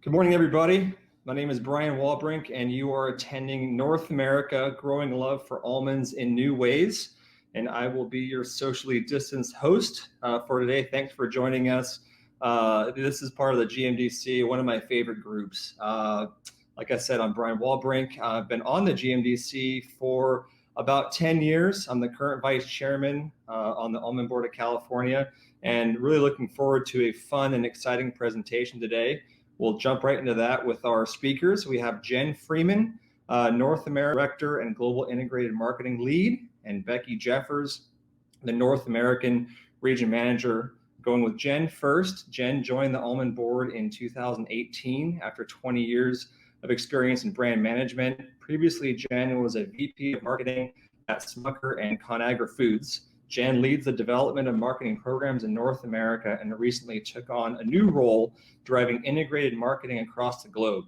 Good morning, everybody. My name is Brian Walbrink, and you are attending North America Growing Love for Almonds in New Ways. And I will be your socially distanced host for today. Thanks for joining us. This is part of the GMDC, one of my favorite groups. Like I said, I'm Brian Walbrink. I've been on the GMDC for about 10 years. I'm the current vice chairman on the Almond Board of California, and really looking forward to a fun and exciting presentation today. We'll jump right into that with our speakers. We have Jen Freeman, North America Director and Global Integrated Marketing Lead, and Becky Jeffers, the North American Region Manager. Going with Jen first. Jen joined the Almond Board in 2018 after 20 years of experience in brand management. Previously, Jen was a VP of Marketing at Smucker and ConAgra Foods. Jen leads the development of marketing programs in North America and recently took on a new role driving integrated marketing across the globe.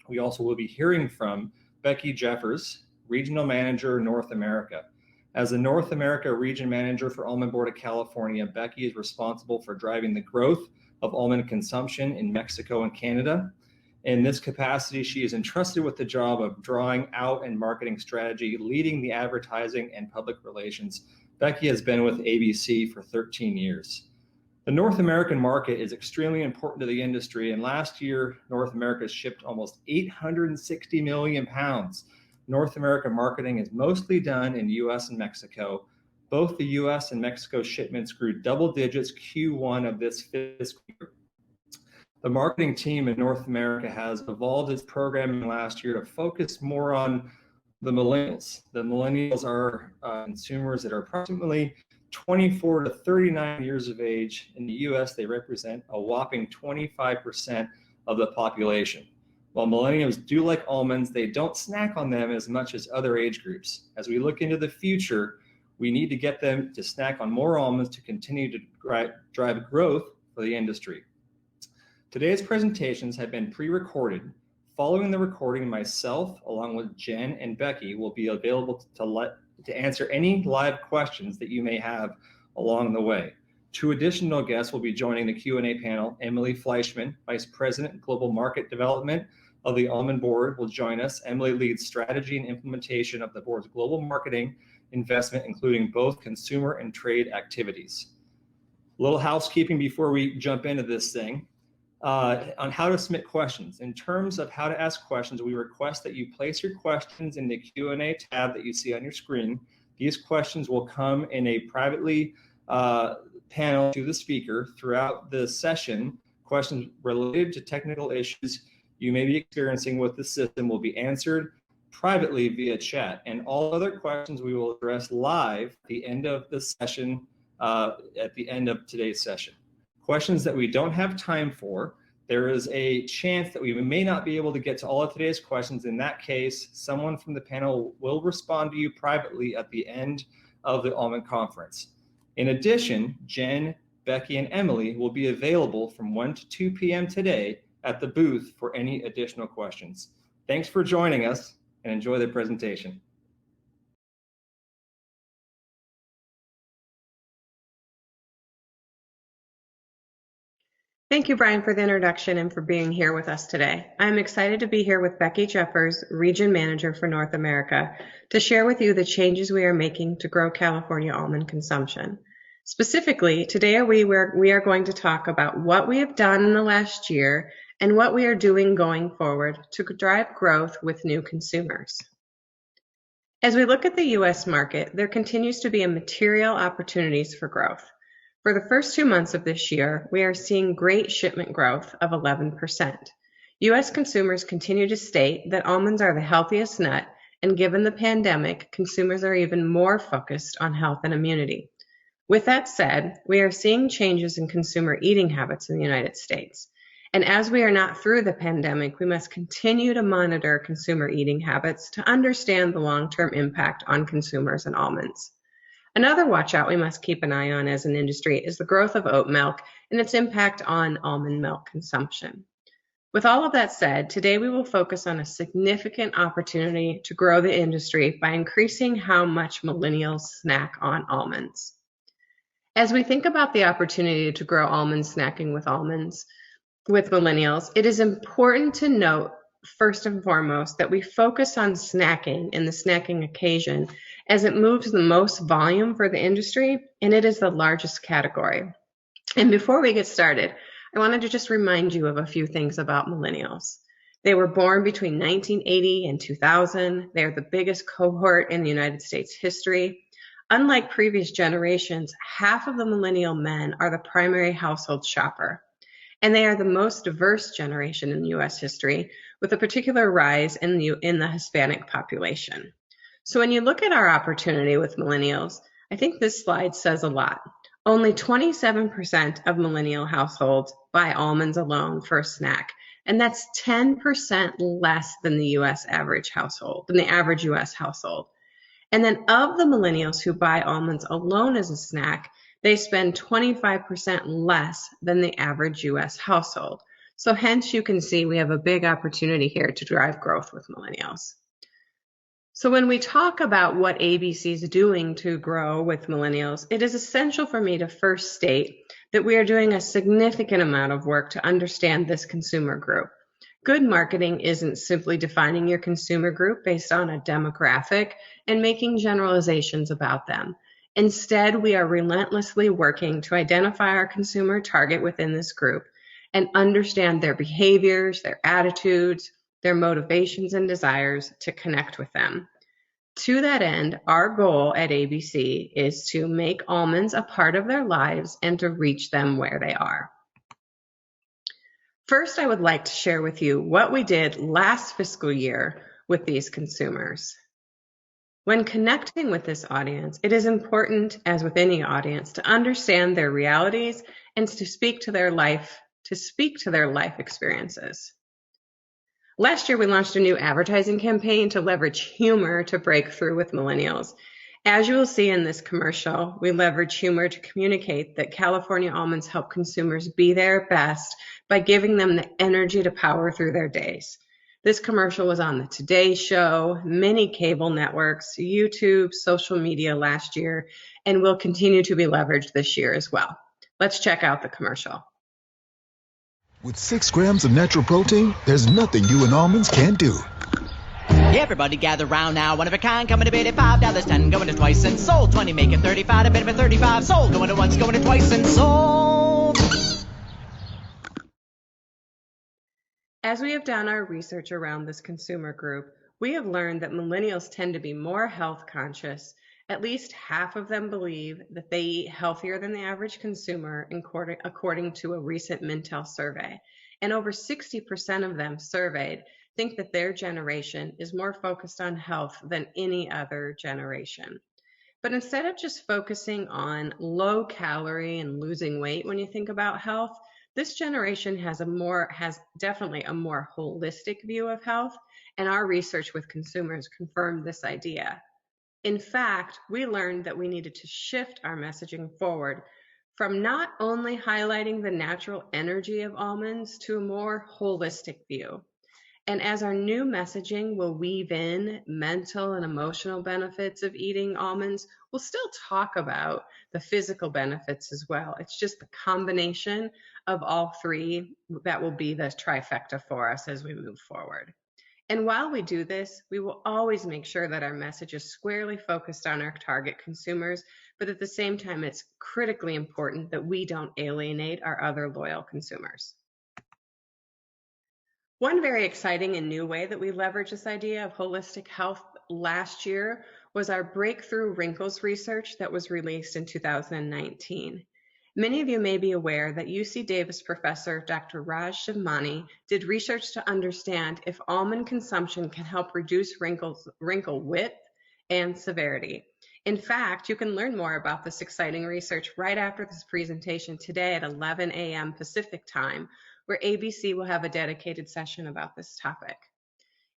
We also will be hearing from Becky Jeffers, Regional Manager, North America. As the North America Region Manager for Almond Board of California, Becky is responsible for driving the growth of almond consumption in Mexico and Canada. In this capacity, she is entrusted with the job of drawing out and marketing strategy, leading the advertising and public relations. Becky has been with ABC for 13 years. The North American market is extremely important to the industry, and last year, North America shipped almost 860 million pounds. North American marketing is mostly done in US and Mexico. Both the US and Mexico shipments grew double digits Q1 of this fiscal year. The marketing team in North America has evolved its programming last year to focus more on the millennials. The millennials are consumers that are approximately 24 to 39 years of age. In the US, they represent a whopping 25% of the population. While millennials do like almonds, they don't snack on them as much as other age groups. As we look into the future, we need to get them to snack on more almonds to continue to drive growth for the industry. Today's presentations have been pre-recorded. Following the recording, myself, along with Jen and Becky, will be available to answer any live questions that you may have along the way. Two additional guests will be joining the Q&A panel. Emily Fleischman, Vice President, Global Market Development of the Almond Board, will join us. Emily leads strategy and implementation of the board's global marketing investment, including both consumer and trade activities. A little housekeeping before we jump into this thing. On how to submit questions. In terms of how to ask questions, we request that you place your questions in the Q&A tab that you see on your screen. These questions will come in a privately panel to the speaker throughout the session. Questions related to technical issues you may be experiencing with the system will be answered privately via chat, and all other questions we will address live at the end of the session, at the end of today's session. Questions that we don't have time for, there is a chance that we may not be able to get to all of today's questions. In that case, someone from the panel will respond to you privately at the end of the Almond Conference. In addition, Jen, Becky, and Emily will be available from 1 to 2 p.m. today at the booth for any additional questions. Thanks for joining us and enjoy the presentation. Thank you, Brian, for the introduction and for being here with us today. I'm excited to be here with Becky Jeffers, Region Manager for North America, to share with you the changes we are making to grow California almond consumption. Specifically, today we are going to talk about what we have done in the last year and what we are doing going forward to drive growth with new consumers. As we look at the U.S. market, there continues to be material opportunities for growth. For the first 2 months of this year, we are seeing great shipment growth of 11%. U.S. consumers continue to state that almonds are the healthiest nut, and given the pandemic, consumers are even more focused on health and immunity. With that said, we are seeing changes in consumer eating habits in the United States. And as we are not through the pandemic, we must continue to monitor consumer eating habits to understand the long-term impact on consumers and almonds. Another watch out we must keep an eye on as an industry is the growth of oat milk and its impact on almond milk consumption. With all of that said, today we will focus on a significant opportunity to grow the industry by increasing how much millennials snack on almonds. As we think about the opportunity to grow almond snacking with almonds, with millennials, it is important to note, first and foremost, that we focus on snacking and the snacking occasion as it moves the most volume for the industry, and it is the largest category. And before we get started, I wanted to just remind you of a few things about millennials. They were born between 1980 and 2000. They are the biggest cohort in the United States history. Unlike previous generations, half of the millennial men are the primary household shopper. And they are the most diverse generation in US history, with a particular rise in the Hispanic population. So when you look at our opportunity with millennials, I think this slide says a lot. Only 27% of millennial households buy almonds alone for a snack, and that's 10% less than the US average household, than the average US household. And then of the millennials who buy almonds alone as a snack, they spend 25% less than the average US household. So hence you can see we have a big opportunity here to drive growth with millennials. So when we talk about what ABC is doing to grow with millennials, it is essential for me to first state that we are doing a significant amount of work to understand this consumer group. Good marketing isn't simply defining your consumer group based on a demographic and making generalizations about them. Instead, we are relentlessly working to identify our consumer target within this group and understand their behaviors, their attitudes, their motivations and desires to connect with them. To that end, our goal at ABC is to make almonds a part of their lives and to reach them where they are. First, I would like to share with you what we did last fiscal year with these consumers. When connecting with this audience, it is important, as with any audience, to understand their realities and to speak to their life experiences. Last year, we launched a new advertising campaign to leverage humor to break through with millennials. As you will see in this commercial, we leverage humor to communicate that California almonds help consumers be their best by giving them the energy to power through their days. This commercial was on the Today Show, many cable networks, YouTube, social media last year, and will continue to be leveraged this year as well. Let's check out the commercial. With 6 grams of natural protein, there's nothing you and almonds can't do. Everybody gather round now, one of a kind, coming to bid at $5, 10, going to twice and sold, 20, make it 35, a bit of a 35, sold, going to once, going to twice and sold. As we have done our research around this consumer group, we have learned that millennials tend to be more health conscious. At least half of them believe that they eat healthier than the average consumer, according to a recent Mintel survey. And over 60% of them surveyed think that their generation is more focused on health than any other generation. But instead of just focusing on low calorie and losing weight when you think about health, this generation has definitely a more holistic view of health, and our research with consumers confirmed this idea. In fact, we learned that we needed to shift our messaging forward from not only highlighting the natural energy of almonds to a more holistic view. And as our new messaging will weave in mental and emotional benefits of eating almonds, we'll still talk about the physical benefits as well. It's just the combination of all three that will be the trifecta for us as we move forward. And while we do this, we will always make sure that our message is squarely focused on our target consumers, but at the same time, it's critically important that we don't alienate our other loyal consumers. One very exciting and new way that we leverage this idea of holistic health last year was our breakthrough wrinkles research that was released in 2019. Many of you may be aware that UC Davis professor Dr. Raj Shivmani did research to understand if almond consumption can help reduce wrinkle width and severity. In fact, you can learn more about this exciting research right after this presentation today at 11 a.m. Pacific time, where ABC will have a dedicated session about this topic.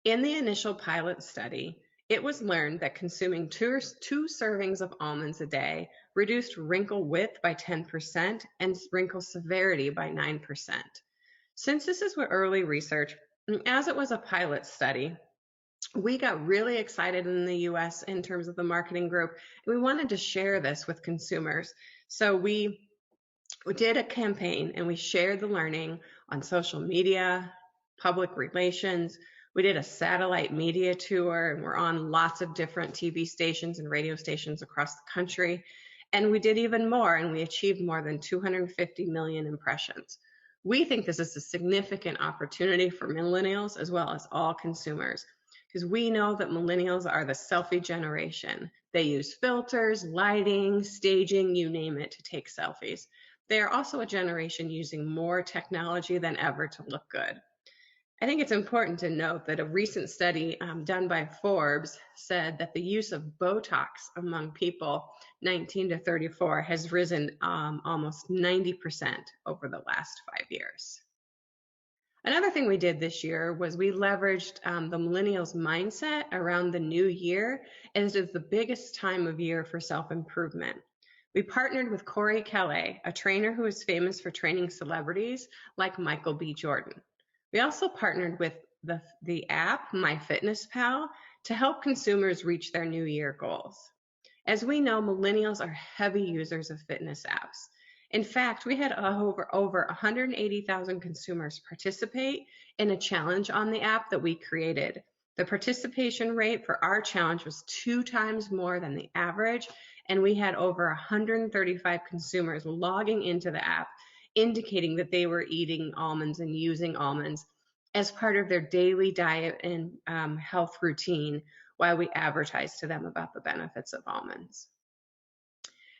In the initial pilot study, it was learned that consuming two servings of almonds a day reduced wrinkle width by 10% and wrinkle severity by 9%. Since this is early research, as it was a pilot study, we got really excited in the US in terms of the marketing group, and we wanted to share this with consumers. So we We did a campaign and we shared the learning on social media, public relations. We did a satellite media tour and we're on lots of different TV stations and radio stations across the country. And we did even more, and we achieved more than 250 million impressions. We think this is a significant opportunity for millennials as well as all consumers, because we know that millennials are the selfie generation. They use filters, lighting, staging, you name it, to take selfies. They are also a generation using more technology than ever to look good. I think it's important to note that a recent study done by Forbes said that the use of Botox among people 19 to 34 has risen almost 90% over the last 5 years. Another thing we did this year was we leveraged the millennials' mindset around the new year, as it is the biggest time of year for self-improvement. We partnered with Corey Kelly, a trainer who is famous for training celebrities like Michael B. Jordan. We also partnered with the app MyFitnessPal to help consumers reach their New Year goals. As we know, millennials are heavy users of fitness apps. In fact, we had over 180,000 consumers participate in a challenge on the app that we created. The participation rate for our challenge was 2 times more than the average, and we had over 135 consumers logging into the app, indicating that they were eating almonds and using almonds as part of their daily diet and health routine while we advertised to them about the benefits of almonds.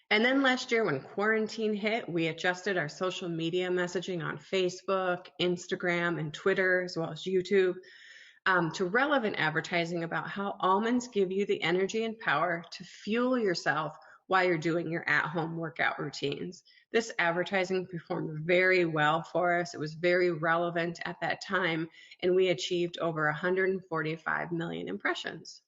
And then last year when quarantine hit, we adjusted our social media messaging on Facebook, Instagram, and Twitter, as well as YouTube, to relevant advertising about how almonds give you the energy and power to fuel yourself while you're doing your at-home workout routines. This advertising performed very well for us. It was very relevant at that time, and we achieved over 145 million impressions.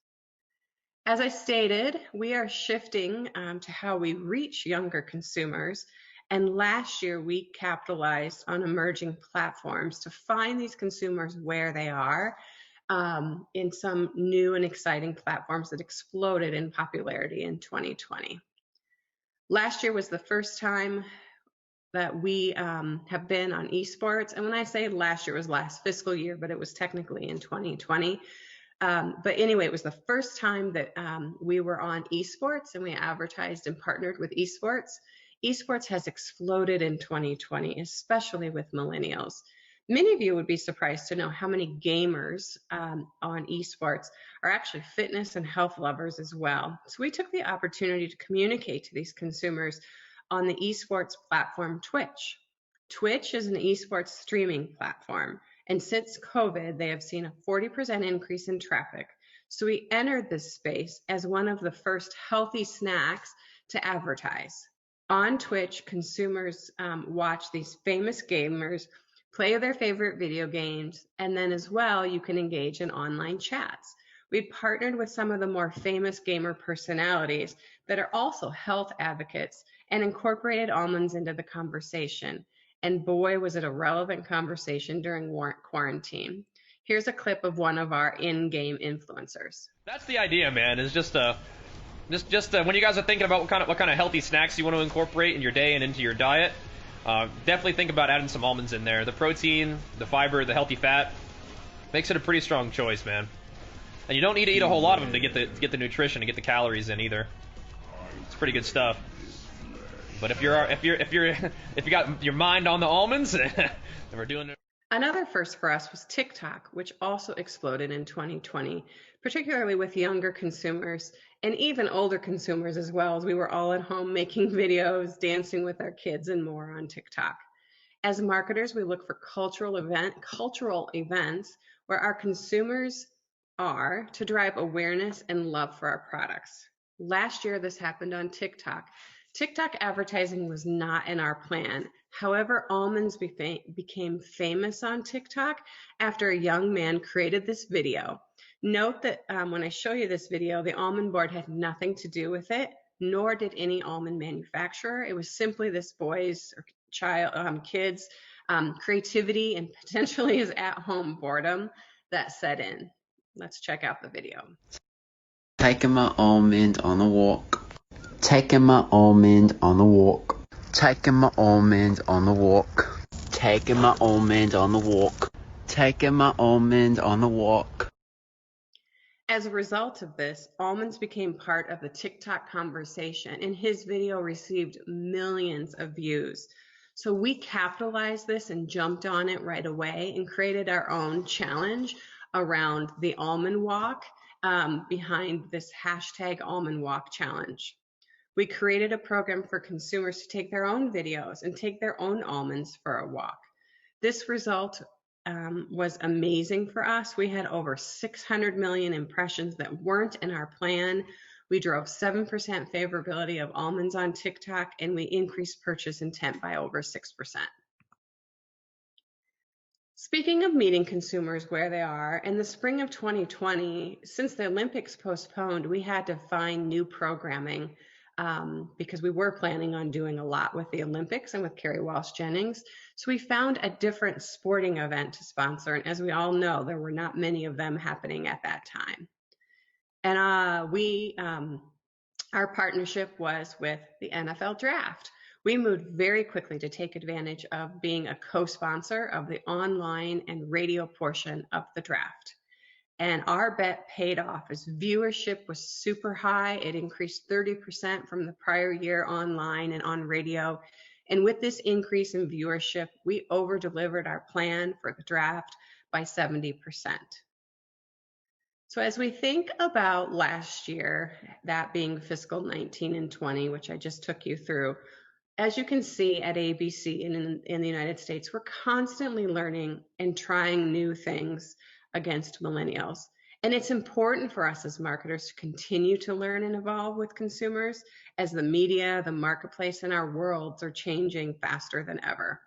As I stated, we are shifting to how we reach younger consumers, and last year we capitalized on emerging platforms to find these consumers where they are, in some new and exciting platforms that exploded in popularity in 2020. Last year was the first time that we have been on esports. And when I say last year, it was last fiscal year, but it was technically in 2020. But anyway, it was the first time that we were on esports and we advertised and partnered with esports. Esports has exploded in 2020, especially with millennials. Many of you would be surprised to know how many gamers on esports are actually fitness and health lovers as well. So we took the opportunity to communicate to these consumers on the esports platform Twitch. Twitch is an esports streaming platform, and since COVID, they have seen a 40% increase in traffic. So we entered this space as one of the first healthy snacks to advertise. On Twitch, consumers watch these famous gamers play their favorite video games, and then as well, you can engage in online chats. We partnered with some of the more famous gamer personalities that are also health advocates and incorporated almonds into the conversation. And boy, was it a relevant conversation during quarantine. Here's a clip of one of our in-game influencers. That's the idea, man. Is just when you guys are thinking about what kind of healthy snacks you want to incorporate in your day and into your diet, definitely think about adding some almonds in there. The protein, the fiber, the healthy fat makes it a pretty strong choice, man. And you don't need to eat a whole lot of them to get the nutrition and get the calories in either. It's pretty good stuff. But if you got your mind on the almonds, then we're doing it. Another first for us was TikTok, which also exploded in 2020, particularly with younger consumers and even older consumers as well, as we were all at home making videos, dancing with our kids, and more on TikTok. As marketers, we look for cultural events where our consumers are to drive awareness and love for our products. Last year, this happened on TikTok. TikTok advertising was not in our plan. However, almonds became famous on TikTok after a young man created this video. Note that when I show you this video, the almond board had nothing to do with it, nor did any almond manufacturer. It was simply this boy's or kid's creativity and potentially his at-home boredom that set in. Let's check out the video. Taking my almond on a walk. Taking my almond on a walk. Taking my almond on the walk. Taking my almond on the walk. Taking my almond on the walk. As a result of this, Almonds became part of the TikTok conversation, and his video received millions of views. So we capitalized this and jumped on it right away and created our own challenge around the almond walk behind this hashtag almond walk challenge. We created a program for consumers to take their own videos and take their own almonds for a walk. This result was amazing for us. We had over 600 million impressions that weren't in our plan. We drove 7% favorability of almonds on TikTok, and we increased purchase intent by over 6%. Speaking of meeting consumers where they are, in the spring of 2020, since the Olympics postponed, we had to find new programming because we were planning on doing a lot with the Olympics and with Carrie Walsh Jennings. So we found a different sporting event to sponsor. And as we all know, there were not many of them happening at that time. And our partnership was with the NFL Draft. We moved very quickly to take advantage of being a co-sponsor of the online and radio portion of the draft. And our bet paid off as viewership was super high. It increased 30% from the prior year online and on radio. And with this increase in viewership, we over-delivered our plan for the draft by 70%. So as we think about last year, that being fiscal 19 and 20, which I just took you through, as you can see at ABC and in the United States, we're constantly learning and trying new things against millennials. And it's important for us as marketers to continue to learn and evolve with consumers as the media, the marketplace, and our worlds are changing faster than ever.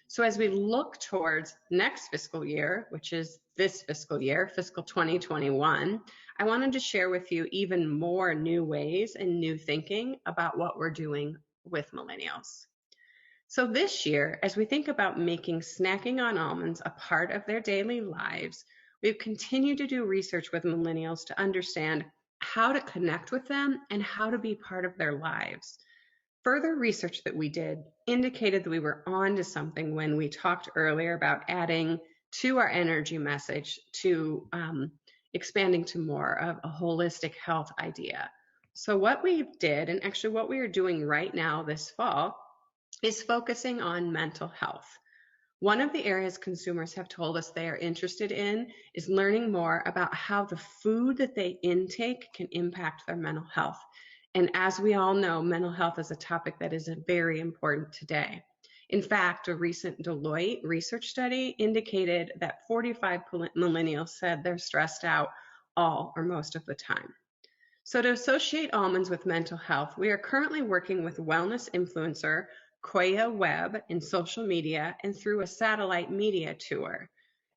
So as we look towards next fiscal year, which is this fiscal year, fiscal 2021, I wanted to share with you even more new ways and new thinking about what we're doing with millennials. So this year, as we think about making snacking on almonds a part of their daily lives, we've continued to do research with millennials to understand how to connect with them and how to be part of their lives. Further research that we did indicated that we were on to something when we talked earlier about adding to our energy message to expanding to more of a holistic health idea. So what we did, and actually what we are doing right now this fall, is focusing on mental health. One of the areas consumers have told us they are interested in is learning more about how the food that they intake can impact their mental health. And as we all know, mental health is a topic that is very important today. In fact, a recent Deloitte research study indicated that 45 millennials said they're stressed out all or most of the time. So to associate almonds with mental health, we are currently working with wellness influencer Koya Webb in social media and through a satellite media tour.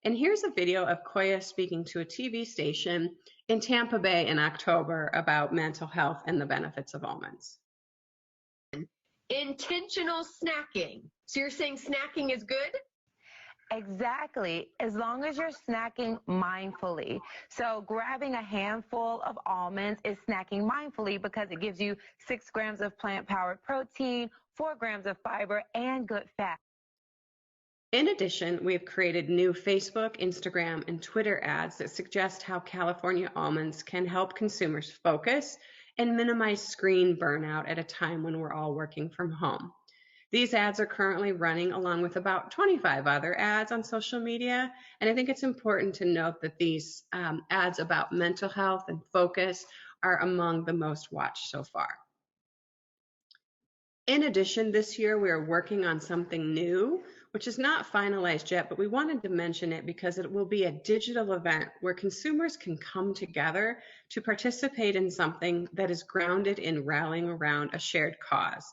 And here's a video of Koya speaking to a TV station in Tampa Bay in October about mental health and the benefits of almonds. Intentional snacking. So you're saying snacking is good? Exactly, as long as you're snacking mindfully. So grabbing a handful of almonds is snacking mindfully because it gives you 6 grams of plant-powered protein, 4 grams of fiber, and good fat. In addition, we've created new Facebook, Instagram, and Twitter ads that suggest how California almonds can help consumers focus and minimize screen burnout at a time when we're all working from home. These ads are currently running along with about 25 other ads on social media, and I think it's important to note that these ads about mental health and focus are among the most watched so far. In addition, this year we are working on something new, which is not finalized yet, but we wanted to mention it because it will be a digital event where consumers can come together to participate in something that is grounded in rallying around a shared cause.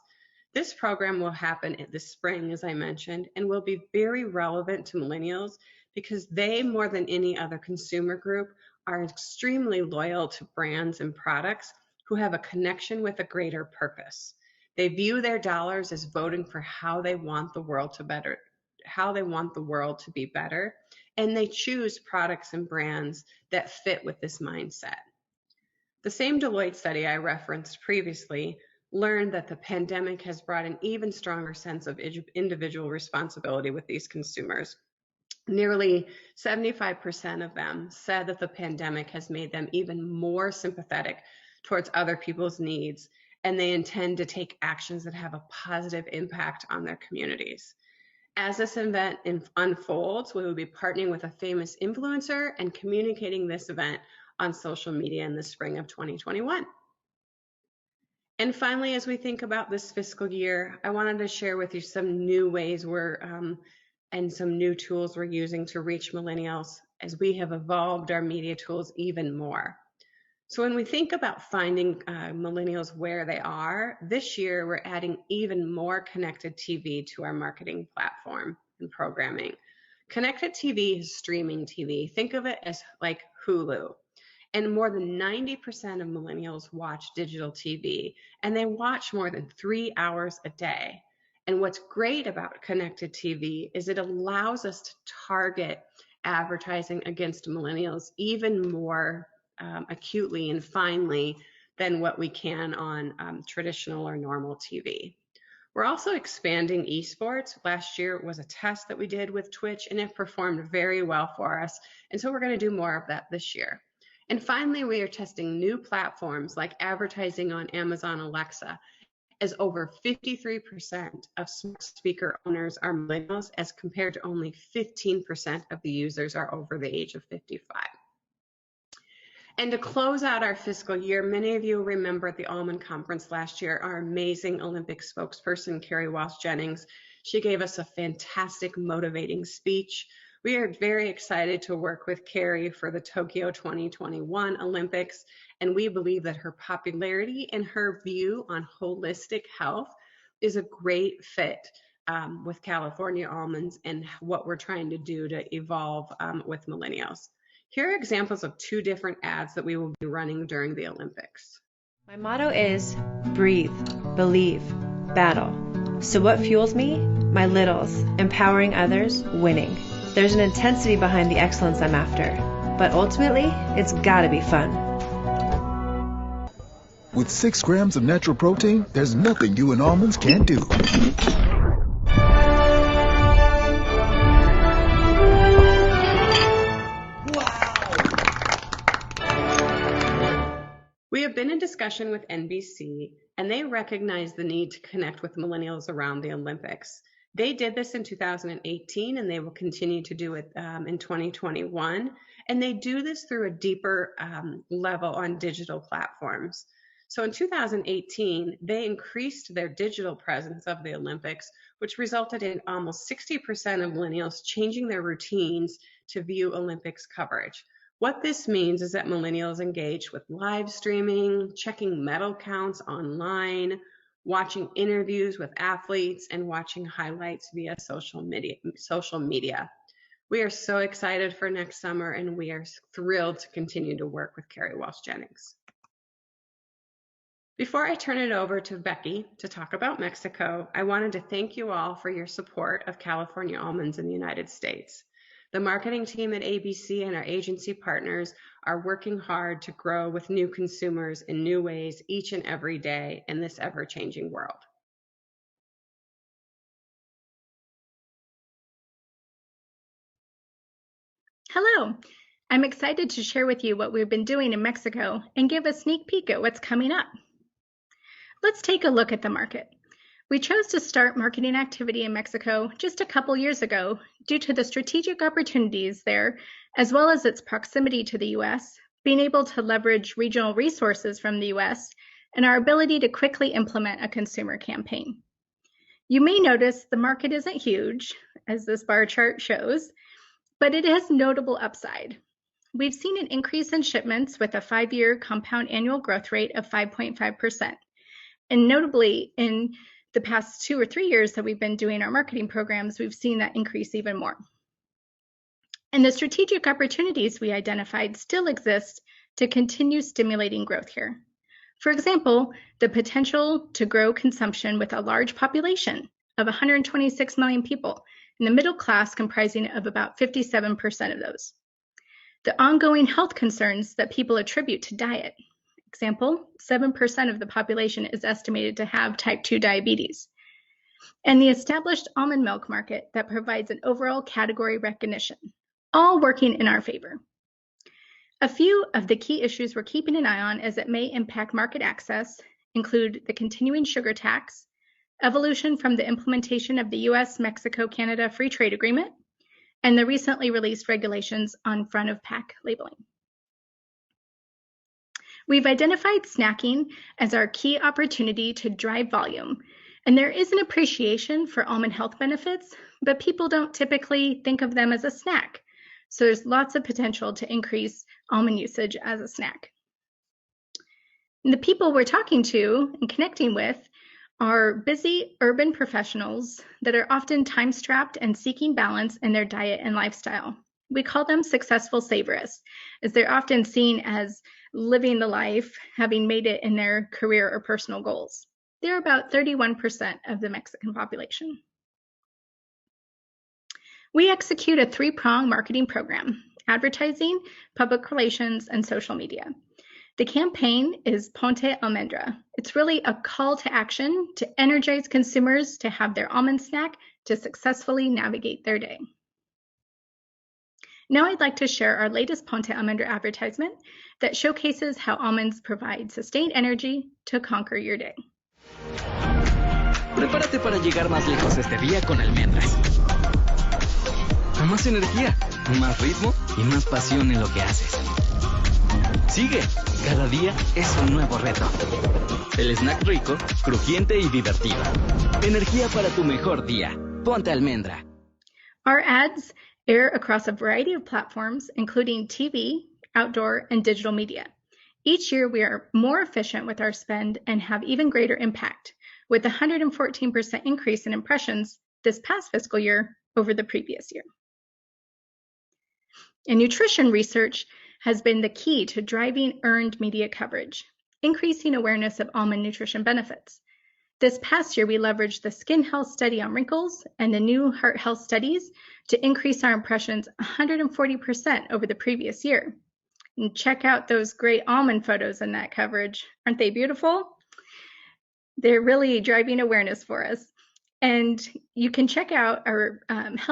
This program will happen this spring, as I mentioned, and will be very relevant to millennials because they, more than any other consumer group, are extremely loyal to brands and products who have a connection with a greater purpose. They view their dollars as voting for how they want the world to be better, and they choose products and brands that fit with this mindset. The same Deloitte study I referenced previously learned that the pandemic has brought an even stronger sense of individual responsibility with these consumers. Nearly 75% of them said that the pandemic has made them even more sympathetic towards other people's needs, and they intend to take actions that have a positive impact on their communities. As this event unfolds, we will be partnering with a famous influencer and communicating this event on social media in the spring of 2021. And finally, as we think about this fiscal year, I wanted to share with you some new ways and some new tools we're using to reach millennials as we have evolved our media tools even more. So when we think about finding millennials where they are, this year we're adding even more connected TV to our marketing platform and programming. Connected TV is streaming TV. Think of it as like Hulu. And more than 90% of millennials watch digital TV, and they watch more than 3 hours a day. And what's great about connected TV is it allows us to target advertising against millennials even more acutely and finely than what we can on traditional or normal TV. We're also expanding esports. Last year was a test that we did with Twitch, and it performed very well for us. And so we're going to do more of that this year. And finally, we are testing new platforms like advertising on Amazon Alexa, as over 53% of smart speaker owners are millennials, as compared to only 15% of the users are over the age of 55. And to close out our fiscal year, many of you remember at the Almond conference last year, our amazing Olympic spokesperson, Carrie Walsh-Jennings. She gave us a fantastic, motivating speech. We are very excited to work with Carrie for the Tokyo 2021 Olympics, and we believe that her popularity and her view on holistic health is a great fit with California Almonds and what we're trying to do to evolve with millennials. Here are examples of 2 different ads that we will be running during the Olympics. My motto is breathe, believe, battle. So what fuels me? My littles, empowering others, winning. There's an intensity behind the excellence I'm after, but ultimately, it's gotta be fun. With 6 grams of natural protein, there's nothing you and almonds can't do. We have been in discussion with NBC, and they recognize the need to connect with millennials around the Olympics. They did this in 2018, and they will continue to do it in 2021. And they do this through a deeper level on digital platforms. So in 2018, they increased their digital presence of the Olympics, which resulted in almost 60% of millennials changing their routines to view Olympics coverage. What this means is that millennials engage with live streaming, checking medal counts online, watching interviews with athletes, and watching highlights via social media. We are so excited for next summer, and we are thrilled to continue to work with Carrie Walsh-Jennings. Before I turn it over to Becky to talk about Mexico, I wanted to thank you all for your support of California Almonds in the United States. The marketing team at ABC and our agency partners are working hard to grow with new consumers in new ways each and every day in this ever-changing world. Hello, I'm excited to share with you what we've been doing in Mexico and give a sneak peek at what's coming up. Let's take a look at the market. We chose to start marketing activity in Mexico just a couple years ago due to the strategic opportunities there, as well as its proximity to the US, being able to leverage regional resources from the US, and our ability to quickly implement a consumer campaign. You may notice the market isn't huge, as this bar chart shows, but it has notable upside. We've seen an increase in shipments with a 5-year compound annual growth rate of 5.5%. And notably, in the past 2 or 3 years that we've been doing our marketing programs, we've seen that increase even more. And the strategic opportunities we identified still exist to continue stimulating growth here. For example, the potential to grow consumption with a large population of 126 million people, and the middle class comprising of about 57% of those. The ongoing health concerns that people attribute to diet, Example, 7% of the population is estimated to have type 2 diabetes. And the established almond milk market that provides an overall category recognition, all working in our favor. A few of the key issues we're keeping an eye on as it may impact market access include the continuing sugar tax, evolution from the implementation of the US-Mexico-Canada Free Trade Agreement, and the recently released regulations on front-of-pack labeling. We've identified snacking as our key opportunity to drive volume, and there is an appreciation for almond health benefits, but people don't typically think of them as a snack. So there's lots of potential to increase almond usage as a snack. And the people we're talking to and connecting with are busy urban professionals that are often time-strapped and seeking balance in their diet and lifestyle. We call them successful savorists, as they're often seen as living the life, having made it in their career or personal goals. They're about 31% of the Mexican population. We execute a three-pronged marketing program: advertising, public relations, and social media. The campaign is Ponte Almendra. It's really a call to action to energize consumers to have their almond snack to successfully navigate their day. Now I'd like to share our latest Ponte Almendra advertisement that showcases how almonds provide sustained energy to conquer your day. Prepárate para llegar más lejos este día con almendras. A más energía, más ritmo y más pasión en lo que haces. Sigue, cada día es un nuevo reto. El snack rico, crujiente y divertido. Energía para tu mejor día. Ponte almendra. Our ads air across a variety of platforms, including TV, outdoor, and digital media. Each year, we are more efficient with our spend and have even greater impact, with a 114% increase in impressions this past fiscal year over the previous year. And nutrition research has been the key to driving earned media coverage, increasing awareness of almond nutrition benefits. This past year, we leveraged the skin health study on wrinkles and the new heart health studies to increase our impressions 140% over the previous year. And check out those great almond photos in that coverage. Aren't they beautiful? They're really driving awareness for us. And you can check out our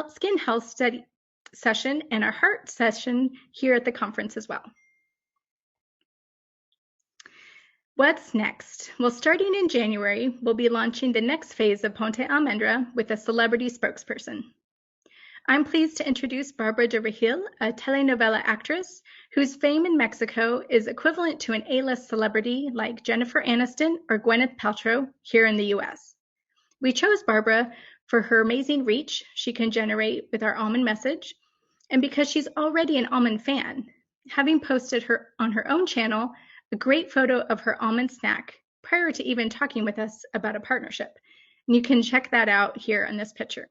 skin health study session and our heart session here at the conference as well. What's next? Well, starting in January, we'll be launching the next phase of Ponte Almendra with a celebrity spokesperson. I'm pleased to introduce Barbara de Regil, a telenovela actress whose fame in Mexico is equivalent to an A-list celebrity like Jennifer Aniston or Gwyneth Paltrow here in the US. We chose Barbara for her amazing reach she can generate with our almond message, and because she's already an almond fan, having posted her on her own channel a great photo of her almond snack prior to even talking with us about a partnership. And you can check that out here in this picture.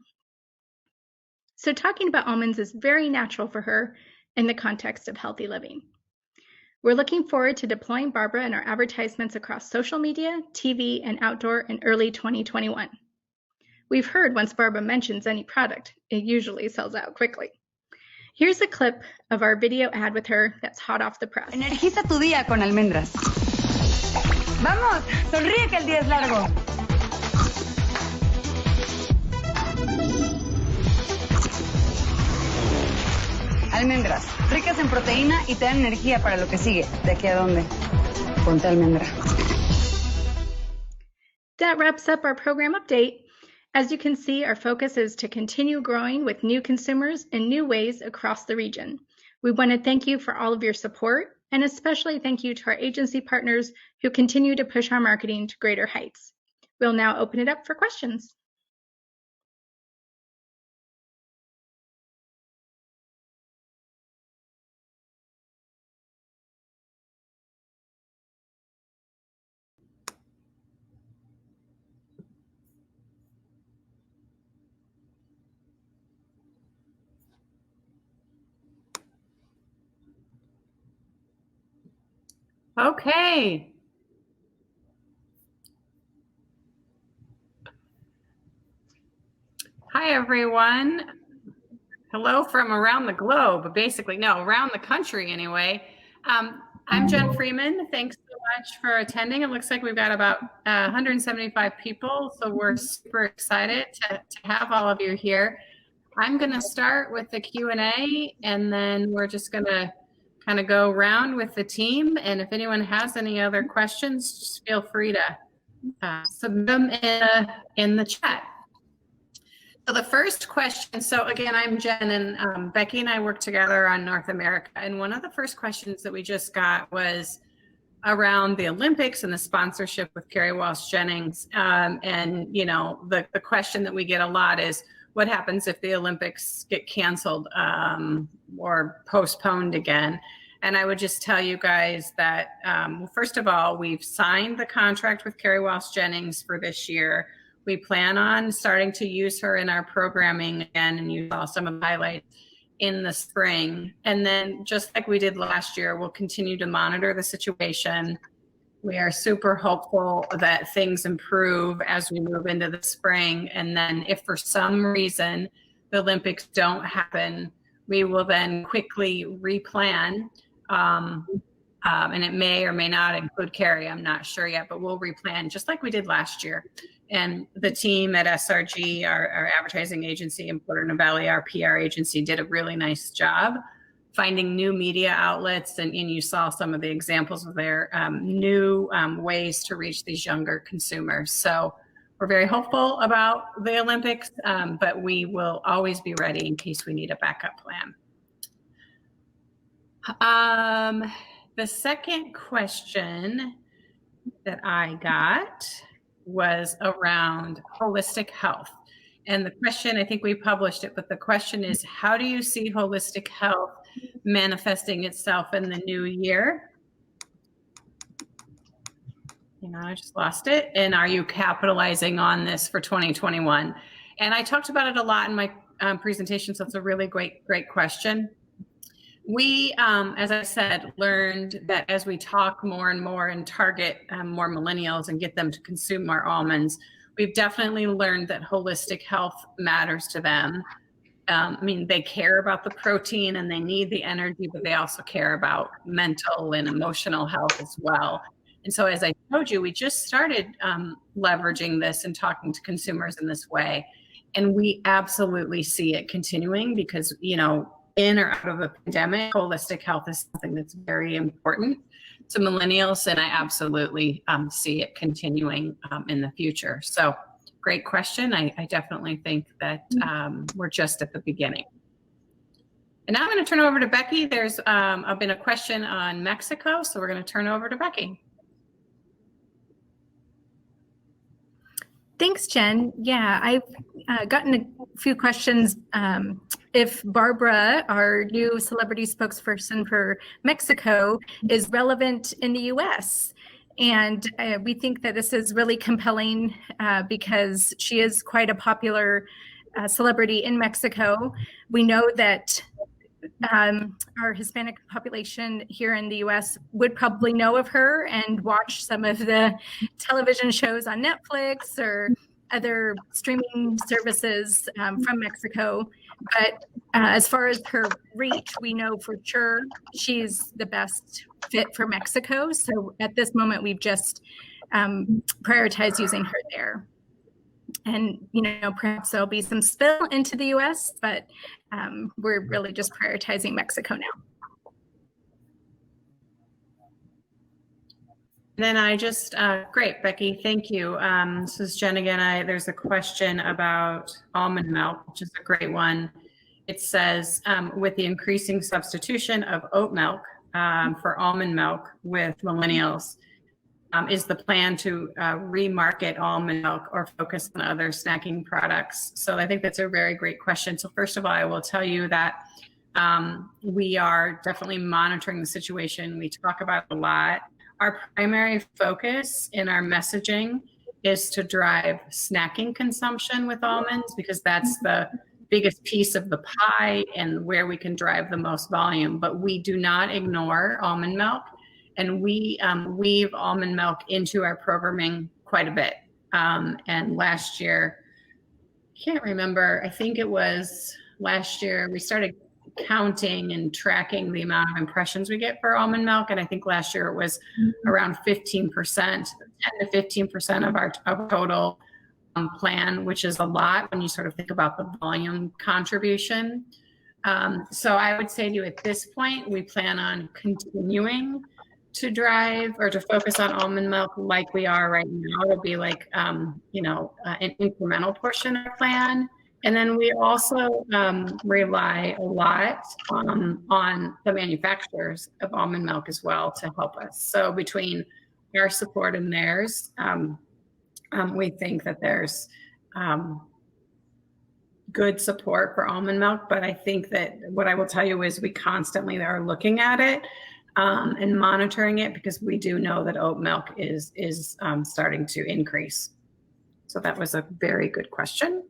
So talking about almonds is very natural for her in the context of healthy living. We're looking forward to deploying Barbara in our advertisements across social media, TV, and outdoor in early 2021. We've heard once Barbara mentions any product, it usually sells out quickly. Here's a clip of our video ad with her that's hot off the press. Energiza tu día con almendras. Vamos, sonríe que el día es largo. Almendras, ricas en proteína y te dan energía para lo que sigue. ¿De aquí a dónde? Ponte almendra. That wraps up our program update. As you can see, our focus is to continue growing with new consumers in new ways across the region. We want to thank you for all of your support, and especially thank you to our agency partners who continue to push our marketing to greater heights. We'll now open it up for questions. Okay. Hi, everyone. Hello from around the globe, basically. No, around the country anyway. I'm Jen Freeman. Thanks so much for attending. It looks like we've got about 175 people, so we're super excited to have all of you here. I'm going to start with the Q&A, and then we're just going to kind of go around with the team. And if anyone has any other questions, just feel free to submit them in the chat. So the first question, so again, I'm Jen, and Becky and I work together on North America. And one of the first questions that we just got was around the Olympics and the sponsorship with Kerry Walsh Jennings. And, you know, the question that we get a lot is, what happens if the Olympics get canceled or postponed again? And I would just tell you guys that, well, first of all, we've signed the contract with Kerry Walsh Jennings for this year. We plan on starting to use her in our programming again, and you saw some of the highlights in the spring. And then just like we did last year, we'll continue to monitor the situation. We are super hopeful that things improve as we move into the spring. And then if for some reason the Olympics don't happen, we will then quickly replan. And it may or may not include Kerry, I'm not sure yet, but we'll replan just like we did last year. And the team at SRG, our advertising agency in Porter Novelli, our PR agency, did a really nice job finding new media outlets. And you saw some of the examples of their new ways to reach these younger consumers. So we're very hopeful about the Olympics, but we will always be ready in case we need a backup plan. The second question that I got was around holistic health. And the question, I think we published it, but the question is, how do you see holistic health manifesting itself in the new year? You know, I just lost it. And are you capitalizing on this for 2021? And I talked about it a lot in my presentation, so it's a really great question. We, as I said, learned that as we talk more and more and target more millennials and get them to consume our almonds, we've definitely learned that holistic health matters to them. I mean, they care about the protein and they need the energy, but they also care about mental and emotional health as well. And so, as I told you, we just started leveraging this and talking to consumers in this way. And we absolutely see it continuing because, you know, in or out of a pandemic, holistic health is something that's very important to millennials, and I absolutely see it continuing in the future. So great question. I definitely think that we're just at the beginning. And now I'm going to turn over to Becky. There's been a question on Mexico, so we're going to turn over to Becky. Thanks, Jen. Yeah, I've gotten a few questions. If Barbara, our new celebrity spokesperson for Mexico, is relevant in the US. And we think that this is really compelling because she is quite a popular celebrity in Mexico. We know that our Hispanic population here in the US would probably know of her and watch some of the television shows on Netflix or other streaming services from Mexico. But as far as her reach, we know for sure she's the best fit for Mexico. So at this moment, we've just prioritized using her there. And, you know, perhaps there'll be some spill into the US, but we're really just prioritizing Mexico now. Then I just, great, Becky, thank you. This is Jen again. There's a question about almond milk, which is a great one. It says, with the increasing substitution of oat milk for almond milk with millennials, is the plan to remarket almond milk or focus on other snacking products? So I think that's a very great question. So first of all, I will tell you that we are definitely monitoring the situation. We talk about it a lot. Our primary focus in our messaging is to drive snacking consumption with almonds because that's the biggest piece of the pie and where we can drive the most volume. But we do not ignore almond milk. And we weave almond milk into our programming quite a bit. And last year, I can't remember, I think it was last year, we started counting and tracking the amount of impressions we get for almond milk. And I think last year it was around 15%, 10 to 15% of our total plan, which is a lot when you sort of think about the volume contribution. So I would say to you at this point, we plan on continuing to drive or to focus on almond milk like we are right now. It'll be like, an incremental portion of our plan. And then we also rely a lot on the manufacturers of almond milk as well to help us. So between our support and theirs, we think that there's good support for almond milk. But I think that what I will tell you is we constantly are looking at it and monitoring it, because we do know that oat milk is starting to increase. So that was a very good question.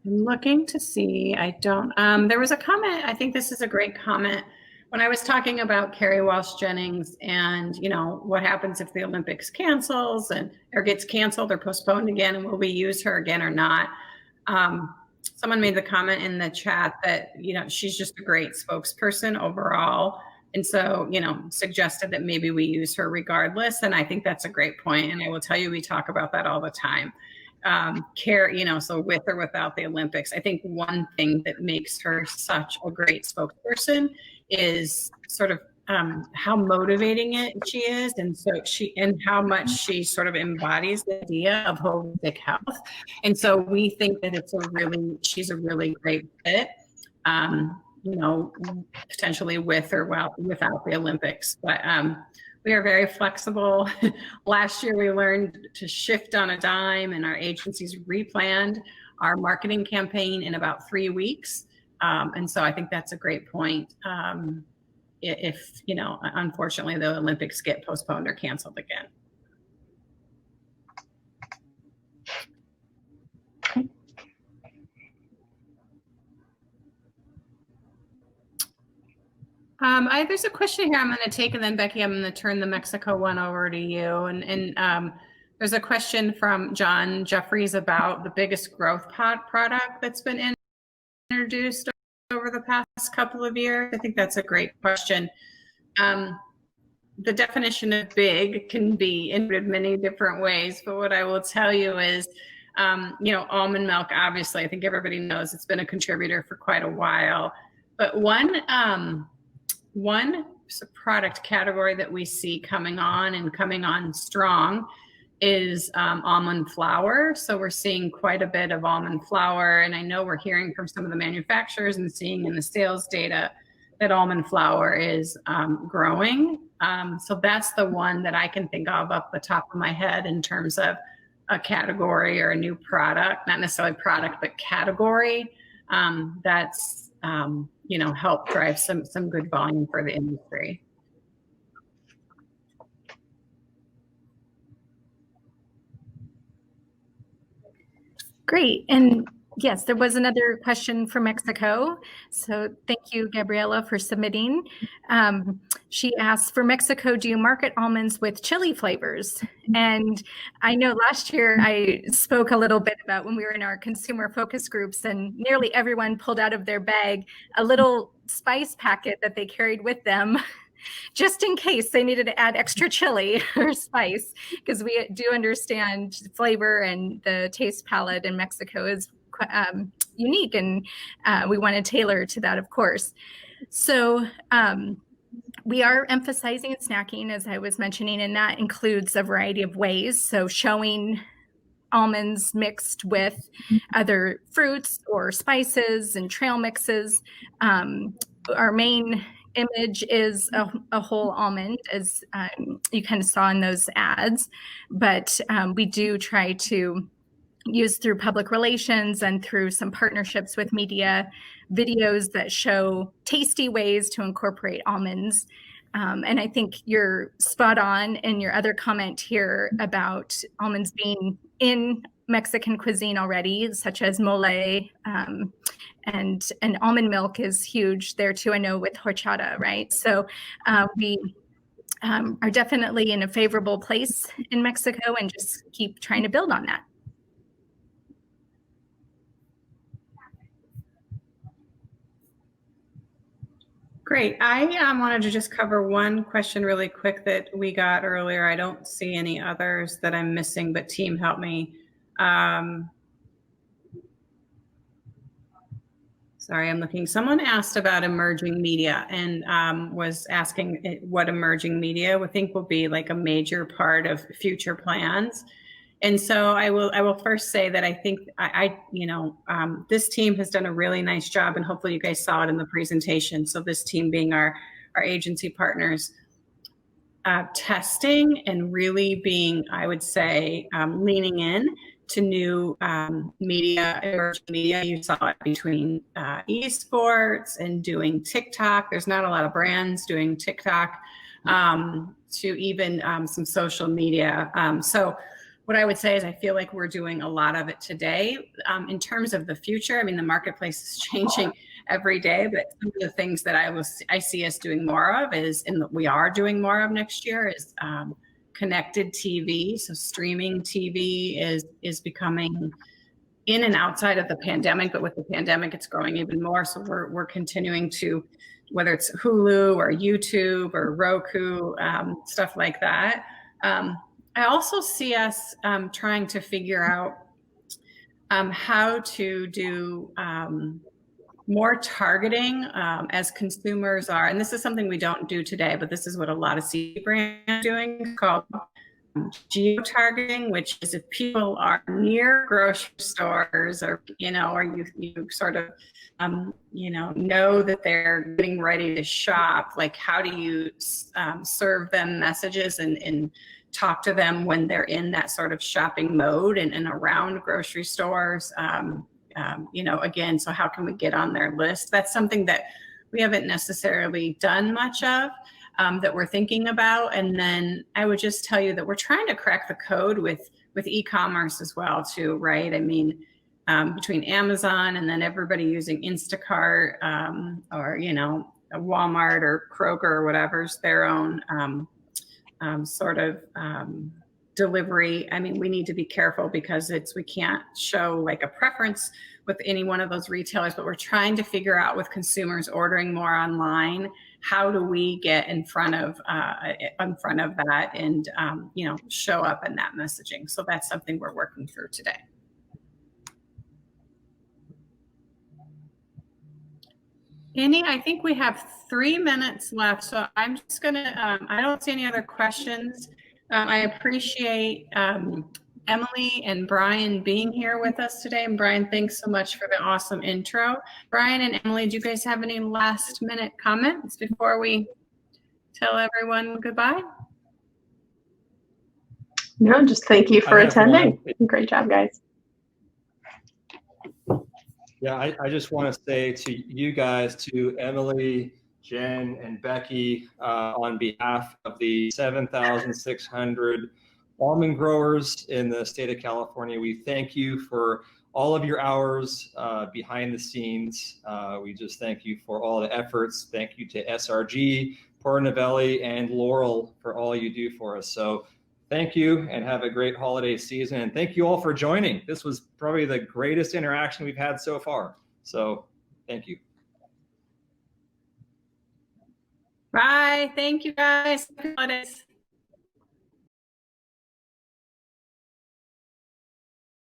I'm looking to see, there was a comment, I think this is a great comment. When I was talking about Carrie Walsh Jennings and, what happens if the Olympics cancels or gets canceled or postponed again, and will we use her again or not? Someone made the comment in the chat that, she's just a great spokesperson overall. And so, suggested that maybe we use her regardless. And I think that's a great point. And I will tell you, we talk about that all the time. So with or without the Olympics, I think one thing that makes her such a great spokesperson is sort of how motivating she is, and how much she sort of embodies the idea of holistic health. And so we think that she's a really great fit, potentially with or without the Olympics. But we are very flexible. Last year, we learned to shift on a dime, and our agencies replanned our marketing campaign in about 3 weeks. And so I think that's a great point. If, unfortunately, the Olympics get postponed or canceled again. There's a question here I'm going to take, and then Becky, I'm going to turn the Mexico one over to you. And there's a question from John Jeffries about the biggest growth pot product that's been introduced over the past couple of years. I think that's a great question. The definition of big can be interpreted many different ways, but what I will tell you is, almond milk, obviously, I think everybody knows it's been a contributor for quite a while. But one product category that we see coming on strong is almond flour. So we're seeing quite a bit of almond flour, and I know we're hearing from some of the manufacturers and seeing in the sales data that almond flour is growing. So that's the one that I can think of off the top of my head in terms of a category or a new product, not necessarily product, but category that's help drive some good volume for the industry. Great. And yes, there was another question from Mexico. So thank you, Gabriela, for submitting. She asked, for Mexico, do you market almonds with chili flavors? And I know last year I spoke a little bit about when we were in our consumer focus groups, and nearly everyone pulled out of their bag a little spice packet that they carried with them just in case they needed to add extra chili or spice, because we do understand flavor and the taste palette in Mexico is unique, and we want to tailor to that, of course. So we are emphasizing snacking, as I was mentioning, and that includes a variety of ways. So showing almonds mixed with other fruits or spices and trail mixes. Our main image is a whole almond, as you kind of saw in those ads, but we do try to use through public relations and through some partnerships with media videos that show tasty ways to incorporate almonds. And I think you're spot on in your other comment here about almonds being in Mexican cuisine already, such as mole, and almond milk is huge there too, I know, with horchata, right? So we are definitely in a favorable place in Mexico and just keep trying to build on that. Great. I wanted to just cover one question really quick that we got earlier. I don't see any others that I'm missing, but team, help me. Sorry, I'm looking. Someone asked about emerging media and was asking what emerging media we think will be like a major part of future plans. And so I will first say that I think this team has done a really nice job, and hopefully you guys saw it in the presentation. So this team being our agency partners, testing and really being, I would say, leaning in to new media, emerging media. You saw it between esports and doing TikTok. There's not a lot of brands doing TikTok, to even some social media. So what I would say is I feel like we're doing a lot of it today. In terms of the future, I mean, the marketplace is changing every day, but some of the things that I see us doing more of we are doing more of next year is connected TV. So streaming TV is becoming in and outside of the pandemic, but with the pandemic, it's growing even more. So we're continuing to, whether it's Hulu or YouTube or Roku, stuff like that. I also see us trying to figure out how to do more targeting as consumers are, and this is something we don't do today, but this is what a lot of CBD brands are doing, called geo-targeting, which is if people are near grocery stores or you sort of know that they're getting ready to shop, like how do you serve them messages and talk to them when they're in that sort of shopping mode and around grocery stores. Again, so how can we get on their list? That's something that we haven't necessarily done much of, that we're thinking about. And then I would just tell you that we're trying to crack the code with e-commerce as well too, right? I mean, between Amazon and then everybody using Instacart, or Walmart or Kroger or whatever's their own sort of delivery. I mean, we need to be careful because we can't show like a preference with any one of those retailers, but we're trying to figure out with consumers ordering more online, how do we get in front of that and show up in that messaging. So that's something we're working through today. Annie, I think we have 3 minutes left, so I'm just gonna, I don't see any other questions. I appreciate Emily and Brian being here with us today. And Brian, thanks so much for the awesome intro. Brian and Emily, do you guys have any last minute comments before we tell everyone goodbye? No, just thank you for attending. Great job, guys. Yeah, I just want to say to you guys, to Emily, Jen, and Becky, on behalf of the 7,600 almond growers in the state of California, we thank you for all of your hours behind the scenes. We just thank you for all the efforts. Thank you to SRG, Porter Novelli, and Laurel for all you do for us. So thank you and have a great holiday season. And thank you all for joining. This was probably the greatest interaction we've had so far. So thank you. Bye. Thank you, guys. Happy holidays.